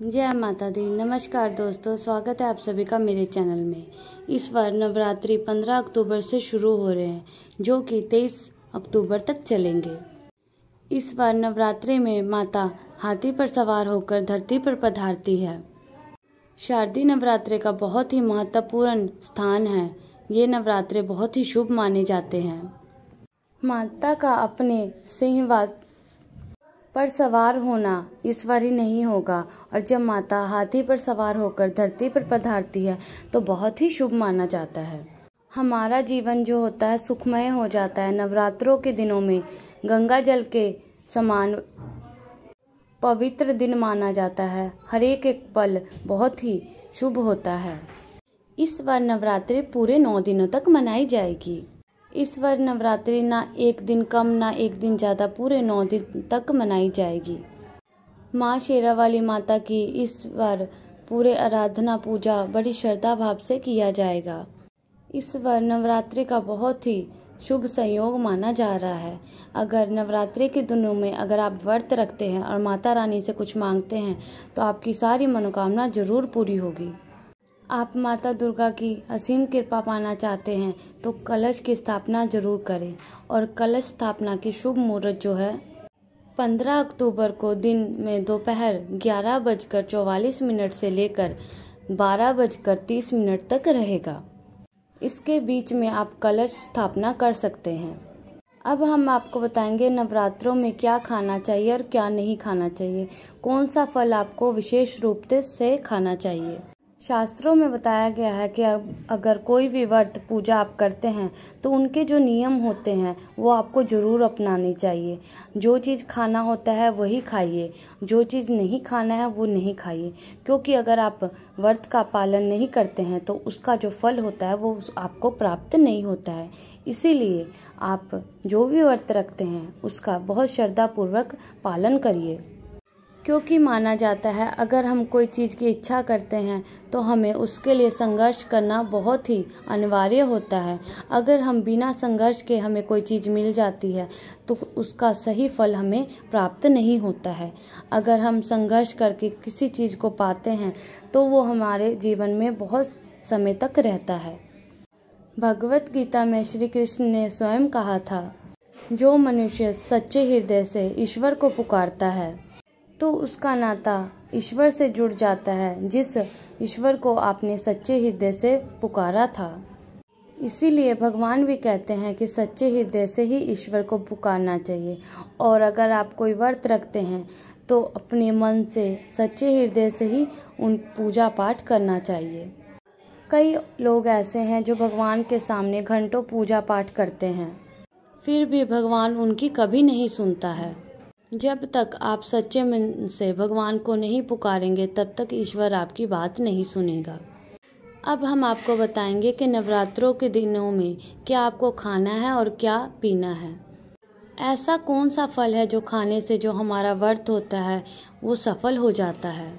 जय माता दी। नमस्कार दोस्तों, स्वागत है आप सभी का मेरे चैनल में। इस बार नवरात्रि 15 अक्टूबर से शुरू हो रहे हैं, जो कि 23 अक्टूबर तक चलेंगे। इस बार नवरात्रि में माता हाथी पर सवार होकर धरती पर पधारती है। शारदीय नवरात्रि का बहुत ही महत्वपूर्ण स्थान है। ये नवरात्रे बहुत ही शुभ माने जाते हैं। माता का अपने सिंहवास पर सवार होना इस बार ही नहीं होगा, और जब माता हाथी पर सवार होकर धरती पर पधारती है तो बहुत ही शुभ माना जाता है। हमारा जीवन जो होता है सुखमय हो जाता है। नवरात्रों के दिनों में गंगा जल के समान पवित्र दिन माना जाता है। हर एक पल बहुत ही शुभ होता है। इस बार नवरात्रि पूरे 9 दिनों तक मनाई जाएगी। इस बार नवरात्रि ना एक दिन कम ना एक दिन ज़्यादा, पूरे 9 दिन तक मनाई जाएगी। माँ शेरावाली माता की इस बार पूरे आराधना पूजा बड़ी श्रद्धा भाव से किया जाएगा। इस बार नवरात्रि का बहुत ही शुभ संयोग माना जा रहा है। अगर नवरात्रि के दिनों में अगर आप व्रत रखते हैं और माता रानी से कुछ मांगते हैं तो आपकी सारी मनोकामना जरूर पूरी होगी। आप माता दुर्गा की असीम कृपा पाना चाहते हैं तो कलश की स्थापना जरूर करें। और कलश स्थापना की शुभ मुहूर्त जो है 15 अक्टूबर को दिन में दोपहर 11:44 से लेकर 12:30 तक रहेगा। इसके बीच में आप कलश स्थापना कर सकते हैं। अब हम आपको बताएंगे नवरात्रों में क्या खाना चाहिए और क्या नहीं खाना चाहिए, कौन सा फल आपको विशेष रूप से खाना चाहिए। शास्त्रों में बताया गया है कि अगर कोई भी व्रत पूजा आप करते हैं तो उनके जो नियम होते हैं वो आपको ज़रूर अपनाने चाहिए। जो चीज़ खाना होता है वही खाइए, जो चीज़ नहीं खाना है वो नहीं खाइए, क्योंकि अगर आप व्रत का पालन नहीं करते हैं तो उसका जो फल होता है वो आपको प्राप्त नहीं होता है। इसीलिए आप जो भी व्रत रखते हैं उसका बहुत श्रद्धापूर्वक पालन करिए, क्योंकि माना जाता है अगर हम कोई चीज़ की इच्छा करते हैं तो हमें उसके लिए संघर्ष करना बहुत ही अनिवार्य होता है। अगर हम बिना संघर्ष के हमें कोई चीज़ मिल जाती है तो उसका सही फल हमें प्राप्त नहीं होता है। अगर हम संघर्ष करके किसी चीज़ को पाते हैं तो वो हमारे जीवन में बहुत समय तक रहता है। भगवत गीता में श्री कृष्ण ने स्वयं कहा था, जो मनुष्य सच्चे हृदय से ईश्वर को पुकारता है तो उसका नाता ईश्वर से जुड़ जाता है, जिस ईश्वर को आपने सच्चे हृदय से पुकारा था। इसीलिए भगवान भी कहते हैं कि सच्चे हृदय से ही ईश्वर को पुकारना चाहिए। और अगर आप कोई व्रत रखते हैं तो अपने मन से सच्चे हृदय से ही उन पूजा पाठ करना चाहिए। कई लोग ऐसे हैं जो भगवान के सामने घंटों पूजा पाठ करते हैं, फिर भी भगवान उनकी कभी नहीं सुनता है। जब तक आप सच्चे मन से भगवान को नहीं पुकारेंगे तब तक ईश्वर आपकी बात नहीं सुनेगा। अब हम आपको बताएंगे कि नवरात्रों के दिनों में क्या आपको खाना है और क्या पीना है। ऐसा कौन सा फल है जो खाने से जो हमारा व्रत होता है वो सफल हो जाता है।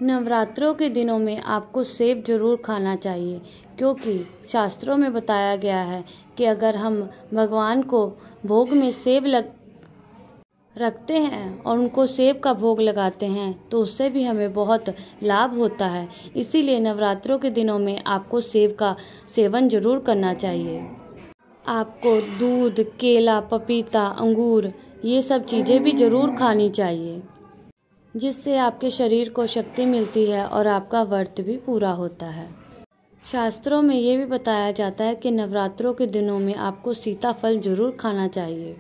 नवरात्रों के दिनों में आपको सेब जरूर खाना चाहिए, क्योंकि शास्त्रों में बताया गया है कि अगर हम भगवान को भोग में सेब रखते हैं और उनको सेब का भोग लगाते हैं तो उससे भी हमें बहुत लाभ होता है। इसीलिए नवरात्रों के दिनों में आपको सेब का सेवन जरूर करना चाहिए। आपको दूध, केला, पपीता, अंगूर ये सब चीज़ें भी जरूर खानी चाहिए, जिससे आपके शरीर को शक्ति मिलती है और आपका व्रत भी पूरा होता है। शास्त्रों में ये भी बताया जाता है कि नवरात्रों के दिनों में आपको सीताफल जरूर खाना चाहिए।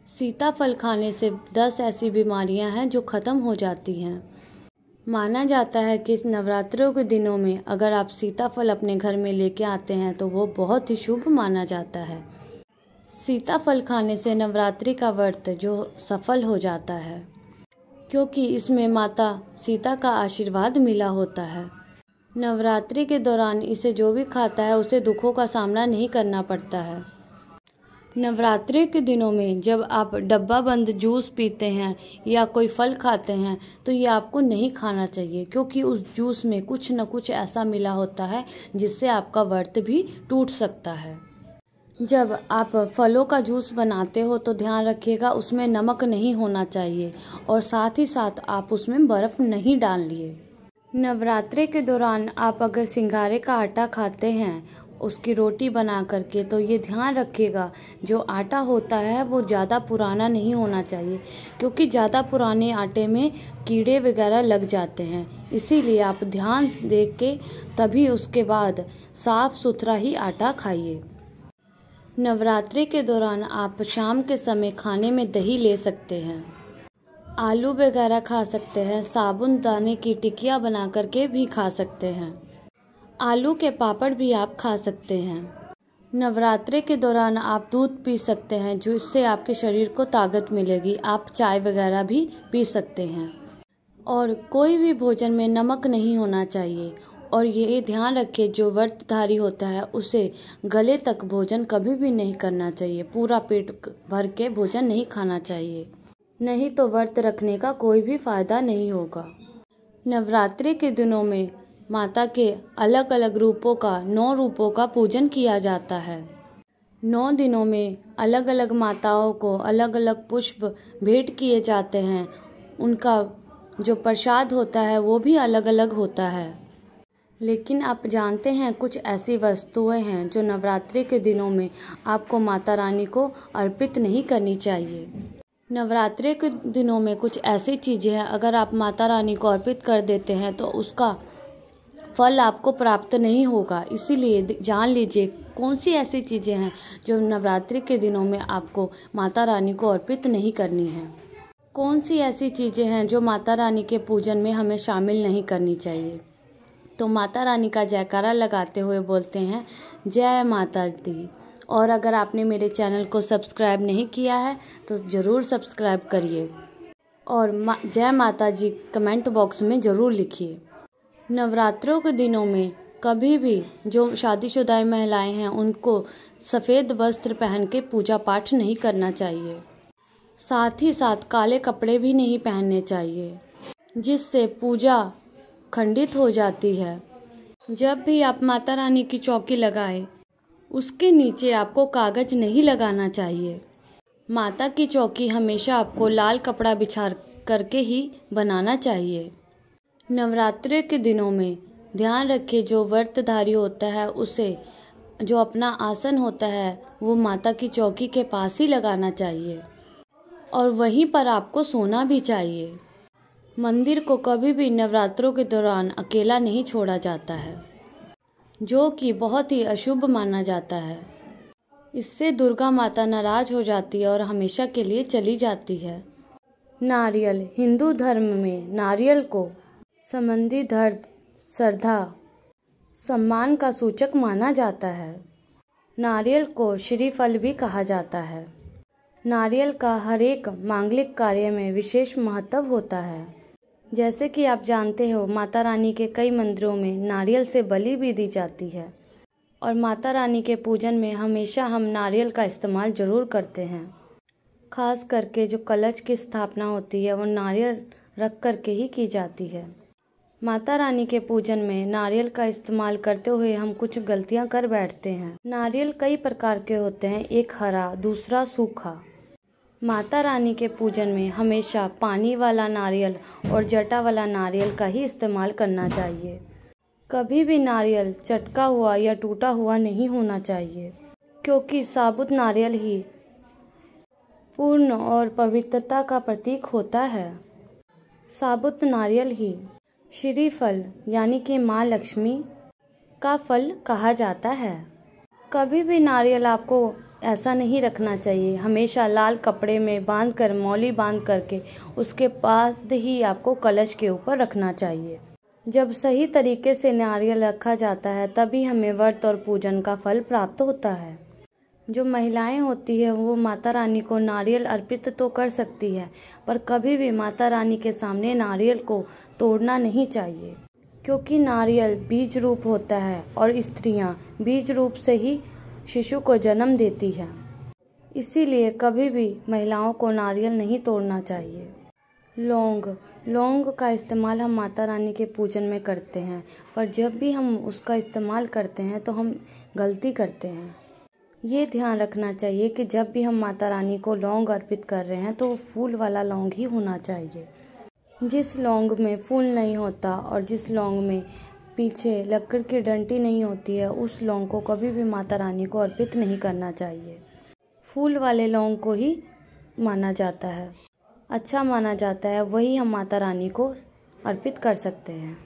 सीताफल खाने से 10 ऐसी बीमारियां हैं जो खत्म हो जाती हैं। माना जाता है कि नवरात्रों के दिनों में अगर आप सीताफल अपने घर में लेके आते हैं तो वो बहुत ही शुभ माना जाता है। सीताफल खाने से नवरात्रि का व्रत जो सफल हो जाता है, क्योंकि इसमें माता सीता का आशीर्वाद मिला होता है। नवरात्रि के दौरान इसे जो भी खाता है उसे दुखों का सामना नहीं करना पड़ता है। नवरात्रि के दिनों में जब आप डब्बा बंद जूस पीते हैं या कोई फल खाते हैं तो ये आपको नहीं खाना चाहिए, क्योंकि उस जूस में कुछ न कुछ ऐसा मिला होता है जिससे आपका व्रत भी टूट सकता है। जब आप फलों का जूस बनाते हो तो ध्यान रखिएगा उसमें नमक नहीं होना चाहिए और साथ ही साथ आप उसमें बर्फ़ नहीं डालिए। नवरात्रि के दौरान आप अगर सिंघाड़े का आटा खाते हैं उसकी रोटी बना करके, तो ये ध्यान रखिएगा जो आटा होता है वो ज़्यादा पुराना नहीं होना चाहिए, क्योंकि ज़्यादा पुराने आटे में कीड़े वगैरह लग जाते हैं। इसीलिए आप ध्यान दे के तभी उसके बाद साफ़ सुथरा ही आटा खाइए। नवरात्रि के दौरान आप शाम के समय खाने में दही ले सकते हैं, आलू वगैरह खा सकते हैं, साबूदाने की टिकिया बना करके भी खा सकते हैं, आलू के पापड़ भी आप खा सकते हैं। नवरात्रि के दौरान आप दूध पी सकते हैं जिससे आपके शरीर को ताकत मिलेगी। आप चाय वगैरह भी पी सकते हैं और कोई भी भोजन में नमक नहीं होना चाहिए। और ये ध्यान रखें जो व्रतधारी होता है उसे गले तक भोजन कभी भी नहीं करना चाहिए, पूरा पेट भर के भोजन नहीं खाना चाहिए, नहीं तो व्रत रखने का कोई भी फायदा नहीं होगा। नवरात्रि के दिनों में माता के अलग अलग रूपों का 9 रूपों का पूजन किया जाता है। 9 दिनों में अलग अलग माताओं को अलग अलग पुष्प भेंट किए जाते हैं। उनका जो प्रसाद होता है वो भी अलग अलग होता है। लेकिन आप जानते हैं कुछ ऐसी वस्तुएं हैं जो नवरात्रि के दिनों में आपको माता रानी को अर्पित नहीं करनी चाहिए। नवरात्रि के दिनों में कुछ ऐसी चीज़ें हैं अगर आप माता रानी को अर्पित कर देते हैं तो उसका फल आपको प्राप्त नहीं होगा। इसीलिए जान लीजिए कौन सी ऐसी चीज़ें हैं जो नवरात्रि के दिनों में आपको माता रानी को अर्पित नहीं करनी है। कौन सी ऐसी चीज़ें हैं जो माता रानी के पूजन में हमें शामिल नहीं करनी चाहिए। तो माता रानी का जयकारा लगाते हुए बोलते हैं जय माता दी। और अगर आपने मेरे चैनल को सब्सक्राइब नहीं किया है तो ज़रूर सब्सक्राइब करिए और जय माता जी कमेंट बॉक्स में ज़रूर लिखिए। नवरात्रों के दिनों में कभी भी जो शादीशुदा महिलाएं हैं उनको सफ़ेद वस्त्र पहन के पूजा पाठ नहीं करना चाहिए। साथ ही साथ काले कपड़े भी नहीं पहनने चाहिए जिससे पूजा खंडित हो जाती है। जब भी आप माता रानी की चौकी लगाएं उसके नीचे आपको कागज नहीं लगाना चाहिए। माता की चौकी हमेशा आपको लाल कपड़ा बिछा करके ही बनाना चाहिए। नवरात्रि के दिनों में ध्यान रखें जो व्रतधारी होता है उसे जो अपना आसन होता है वो माता की चौकी के पास ही लगाना चाहिए और वहीं पर आपको सोना भी चाहिए। मंदिर को कभी भी नवरात्रों के दौरान अकेला नहीं छोड़ा जाता है, जो कि बहुत ही अशुभ माना जाता है। इससे दुर्गा माता नाराज हो जाती है और हमेशा के लिए चली जाती है। नारियल हिंदू धर्म में नारियल को संबंधी धर्म, श्रद्धा, सम्मान का सूचक माना जाता है। नारियल को श्रीफल भी कहा जाता है। नारियल का हर एक मांगलिक कार्य में विशेष महत्व होता है। जैसे कि आप जानते हो माता रानी के कई मंदिरों में नारियल से बलि भी दी जाती है और माता रानी के पूजन में हमेशा हम नारियल का इस्तेमाल ज़रूर करते हैं। खास करके जो कलश की स्थापना होती है वो नारियल रख करके ही की जाती है। माता रानी के पूजन में नारियल का इस्तेमाल करते हुए हम कुछ गलतियां कर बैठते हैं। नारियल कई प्रकार के होते हैं, एक हरा, दूसरा सूखा। माता रानी के पूजन में हमेशा पानी वाला नारियल और जटा वाला नारियल का ही इस्तेमाल करना चाहिए। कभी भी नारियल चटका हुआ या टूटा हुआ नहीं होना चाहिए, क्योंकि साबुत नारियल ही पूर्ण और पवित्रता का प्रतीक होता है। साबुत नारियल ही श्रीफल यानी कि माँ लक्ष्मी का फल कहा जाता है। कभी भी नारियल आपको ऐसा नहीं रखना चाहिए, हमेशा लाल कपड़े में बांधकर मौली बांध करके उसके पास ही आपको कलश के ऊपर रखना चाहिए। जब सही तरीके से नारियल रखा जाता है तभी हमें व्रत और पूजन का फल प्राप्त होता है। जो महिलाएं होती है वो माता रानी को नारियल अर्पित तो कर सकती है, पर कभी भी माता रानी के सामने नारियल को तोड़ना नहीं चाहिए, क्योंकि नारियल बीज रूप होता है और स्त्रियां बीज रूप से ही शिशु को जन्म देती है। इसीलिए कभी भी महिलाओं को नारियल नहीं तोड़ना चाहिए। लौंग का इस्तेमाल हम माता रानी के पूजन में करते हैं, पर जब भी हम उसका इस्तेमाल करते हैं तो हम गलती करते हैं। ये ध्यान रखना चाहिए कि जब भी हम माता रानी को लौंग अर्पित कर रहे हैं तो वो फूल वाला लौंग ही होना चाहिए। जिस लौंग में फूल नहीं होता और जिस लौंग में पीछे लकड़ की डंटी नहीं होती है, उस लौंग को कभी भी माता रानी को अर्पित नहीं करना चाहिए। फूल वाले लौंग को ही माना जाता है, अच्छा माना जाता है, वही हम माता रानी को अर्पित कर सकते हैं।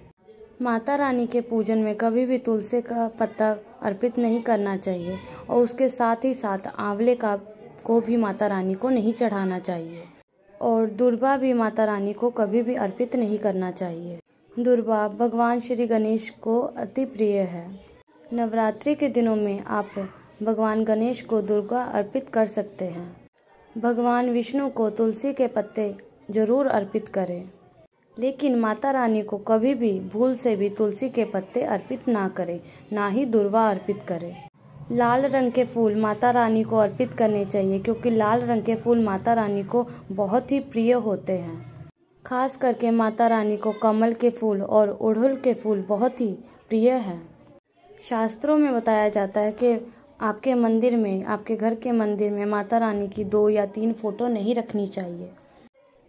माता रानी के पूजन में कभी भी तुलसी का पत्ता अर्पित नहीं करना चाहिए और उसके साथ ही साथ आंवले को भी माता रानी को नहीं चढ़ाना चाहिए और दुर्वा भी माता रानी को कभी भी अर्पित नहीं करना चाहिए। दुर्वा भगवान श्री गणेश को अति प्रिय है। नवरात्रि के दिनों में आप भगवान गणेश को दुर्वा अर्पित कर सकते हैं। भगवान विष्णु को तुलसी के पत्ते जरूर अर्पित करें, लेकिन माता रानी को कभी भी भूल से भी तुलसी के पत्ते अर्पित ना करें, ना ही दुर्वा अर्पित करें। लाल रंग के फूल माता रानी को अर्पित करने चाहिए, क्योंकि लाल रंग के फूल माता रानी को बहुत ही प्रिय होते हैं। खास करके माता रानी को कमल के फूल और अड़हुल के फूल बहुत ही प्रिय हैं। शास्त्रों में बताया जाता है कि आपके मंदिर में, आपके घर के मंदिर में माता रानी की 2 या 3 फोटो नहीं रखनी चाहिए।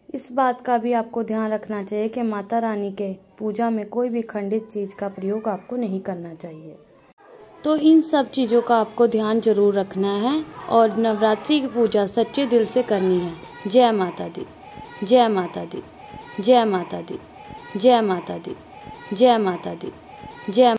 इस बात का भी आपको ध्यान रखना चाहिए कि माता रानी के पूजा में कोई भी खंडित चीज़ का प्रयोग आपको नहीं करना चाहिए। तो इन सब चीज़ों का आपको ध्यान जरूर रखना है और नवरात्रि की पूजा सच्चे दिल से करनी है। जय माता दी, जय माता दी, जय माता दी, जय माता दी, जय माता दी, जय